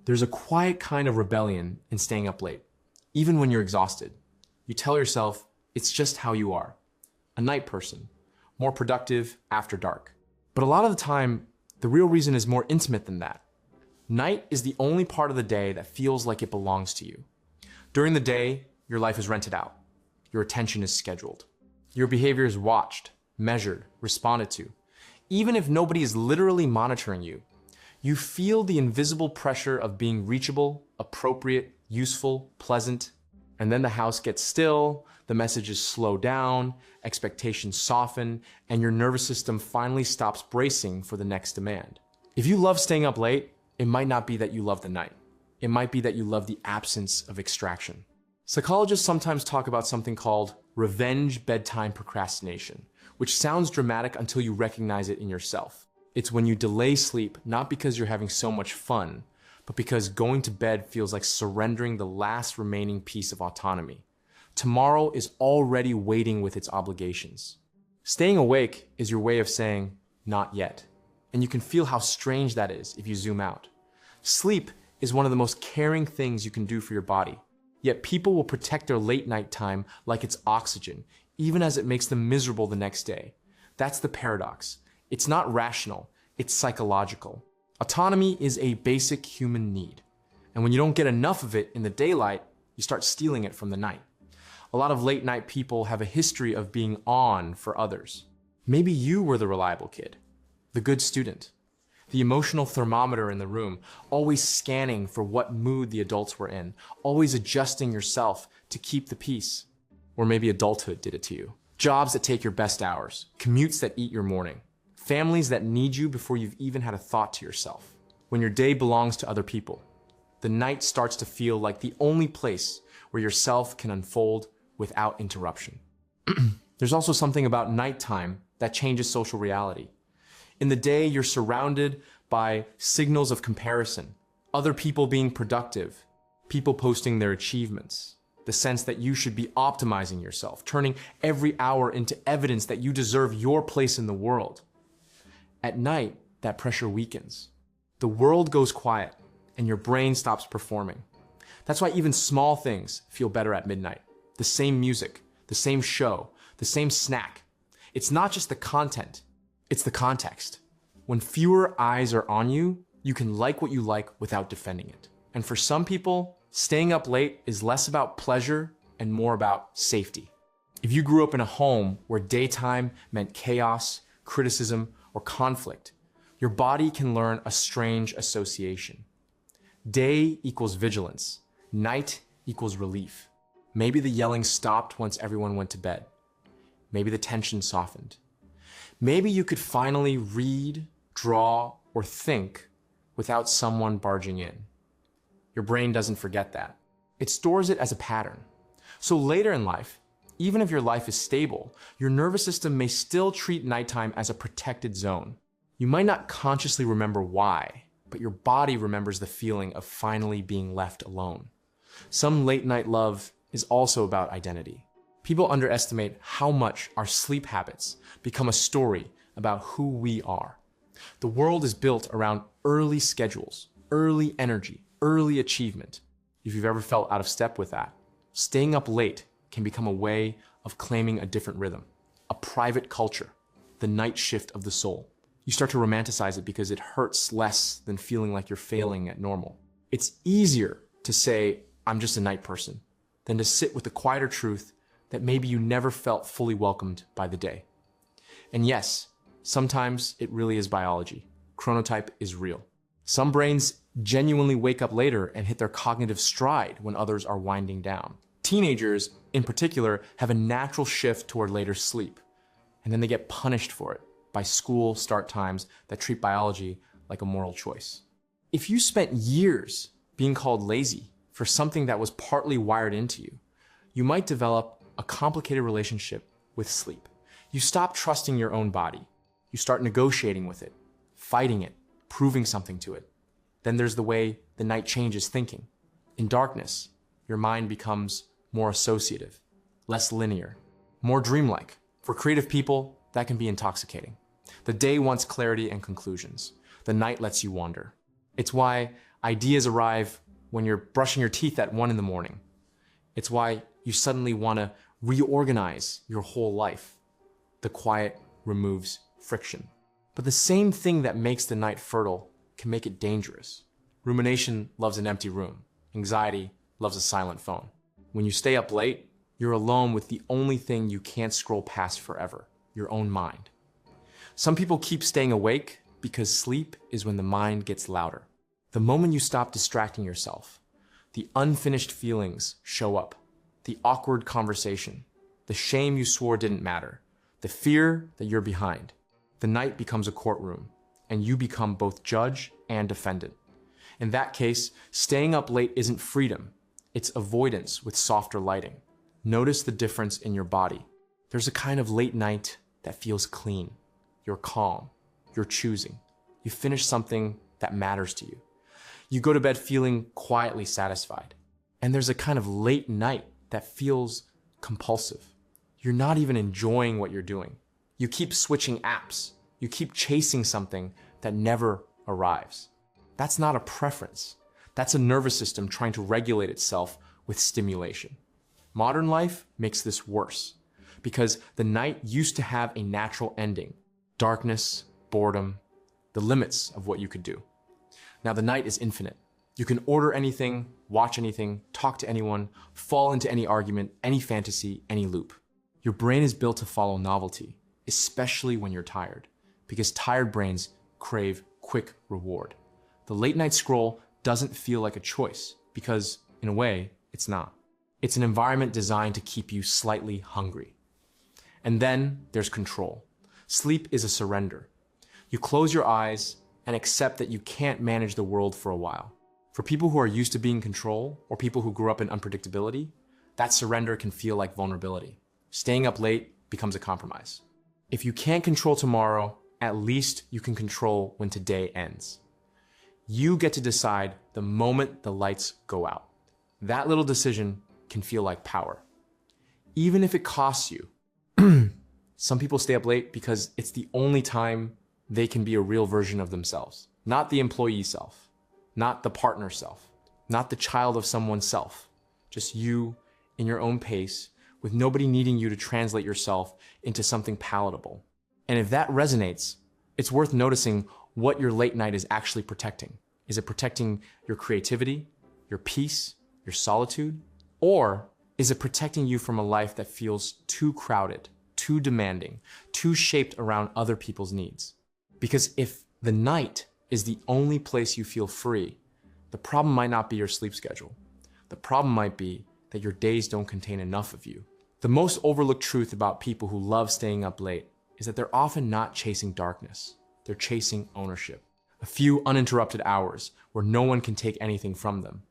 There's a quiet kind of rebellion in staying up late, even when you're exhausted. You tell yourself it's just how you are, a night person, more productive after dark. But a lot of the time, the real reason is more intimate than that. Night is the only part of the day that feels like it belongs to you. During the day, your life is rented out. Your attention is scheduled. Your behavior is watched, measured, responded to. Even if nobody is literally monitoring you, you feel the invisible pressure of being reachable, appropriate, useful, pleasant. And then the house gets still, the messages slow down, expectations soften, and your nervous system finally stops bracing for the next demand. If you love staying up late, it might not be that you love the night. It might be that you love the absence of extraction. Psychologists sometimes talk about something called revenge bedtime procrastination, which sounds dramatic until you recognize it in yourself. It's when you delay sleep, not because you're having so much fun, but because going to bed feels like surrendering the last remaining piece of autonomy. Tomorrow is already waiting with its obligations. Staying awake is your way of saying, not yet. And you can feel how strange that is if you zoom out. Sleep is one of the most caring things you can do for your body. Yet people will protect their late night time like it's oxygen, even as it makes them miserable the next day. That's the paradox. It's not rational, it's psychological. Autonomy is a basic human need. And when you don't get enough of it in the daylight, you start stealing it from the night. A lot of late night people have a history of being on for others. Maybe you were the reliable kid, the good student, the emotional thermometer in the room, always scanning for what mood the adults were in, always adjusting yourself to keep the peace. Or maybe adulthood did it to you. Jobs that take your best hours, commutes that eat your morning, families that need you before you've even had a thought to yourself. When your day belongs to other people, the night starts to feel like the only place where yourself can unfold without interruption. There's also something about nighttime that changes social reality. In the day, you're surrounded by signals of comparison, other people being productive, people posting their achievements, the sense that you should be optimizing yourself, turning every hour into evidence that you deserve your place in the world. At night, that pressure weakens. The world goes quiet and your brain stops performing. That's why even small things feel better at midnight. The same music, the same show, the same snack. It's not just the content, it's the context. When fewer eyes are on you, you can like what you like without defending it. And for some people, staying up late is less about pleasure and more about safety. If you grew up in a home where daytime meant chaos, criticism, or conflict, your body can learn a strange association. Day equals vigilance. Night equals relief. Maybe the yelling stopped once everyone went to bed. Maybe the tension softened. Maybe you could finally read, draw, or think without someone barging in. Your brain doesn't forget that. It stores it as a pattern. So later in life, even if your life is stable, your nervous system may still treat nighttime as a protected zone. You might not consciously remember why, but your body remembers the feeling of finally being left alone. Some late night love is also about identity. People underestimate how much our sleep habits become a story about who we are. The world is built around early schedules, early energy, early achievement. If you've ever felt out of step with that, staying up late can become a way of claiming a different rhythm, a private culture, the night shift of the soul. You start to romanticize it because it hurts less than feeling like you're failing at normal. It's easier to say, I'm just a night person, than to sit with the quieter truth that maybe you never felt fully welcomed by the day. And yes, sometimes it really is biology. Chronotype is real. Some brains genuinely wake up later and hit their cognitive stride when others are winding down. Teenagers, in particular, have a natural shift toward later sleep, and then they get punished for it by school start times that treat biology like a moral choice. If you spent years being called lazy for something that was partly wired into you, you might develop a complicated relationship with sleep. You stop trusting your own body. You start negotiating with it, fighting it, proving something to it. Then there's the way the night changes thinking. In darkness, your mind becomes more associative, less linear, more dreamlike. For creative people, that can be intoxicating. The day wants clarity and conclusions. The night lets you wander. It's why Ideas arrive when you're brushing your teeth at 1 in the morning. It's why you suddenly want to reorganize your whole life. The quiet removes friction. But the same thing that makes the night fertile can make it dangerous. Rumination loves an empty room. Anxiety loves a silent phone. When you stay up late, you're alone with the only thing you can't scroll past forever, your own mind. Some people keep staying awake because sleep is when the mind gets louder. The moment you stop distracting yourself, the unfinished feelings show up, the awkward conversation, the shame you swore didn't matter, the fear that you're behind. The night becomes a courtroom, and you become both judge and defendant. In that case, staying up late isn't freedom, it's avoidance with softer lighting. Notice the difference in your body. There's a kind of late night that feels clean. You're calm, you're choosing. You finish something that matters to you. You go to bed feeling quietly satisfied. And there's a kind of late night that feels compulsive. You're not even enjoying what you're doing. You keep switching apps. You keep chasing something that never arrives. That's not a preference. That's a nervous system trying to regulate itself with stimulation. Modern life makes this worse because the night used to have a natural ending. Darkness, boredom, the limits of what you could do. Now the night is infinite. You can order anything, watch anything, talk to anyone, fall into any argument, any fantasy, any loop. Your brain is built to follow novelty, especially when you're tired, because tired brains crave quick reward. The late night scroll doesn't feel like a choice because, in a way, it's not. It's an environment designed to keep you slightly hungry. And then there's control. Sleep is a surrender. You close your eyes and accept that you can't manage the world for a while. For people who are used to being in control, or people who grew up in unpredictability, that surrender can feel like vulnerability. Staying up late becomes a compromise. If you can't control tomorrow, at least you can control when today ends. You get to decide the moment the lights go out. That little decision can feel like power. Even if it costs you. Some people stay up late because it's the only time they can be a real version of themselves. Not the employee self, not the partner self, not the child of someone's self. Just you in your own pace with nobody needing you to translate yourself into something palatable. And if that resonates, it's worth noticing what your late night is actually protecting. Is it protecting your creativity, your peace, your solitude? Or is it protecting you from a life that feels too crowded, too demanding, too shaped around other people's needs? Because if the night is the only place you feel free, the problem might not be your sleep schedule. The problem might be that your days don't contain enough of you. The most overlooked truth about people who love staying up late is that they're often not chasing darkness. They're chasing ownership. A few uninterrupted hours where no one can take anything from them.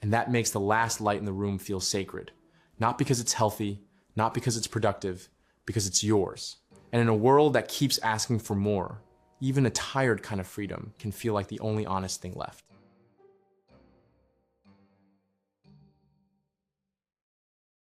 And that makes the last light in the room feel sacred. Not because it's healthy, not because it's productive, because it's yours. And in a world that keeps asking for more, even a tired kind of freedom can feel like the only honest thing left.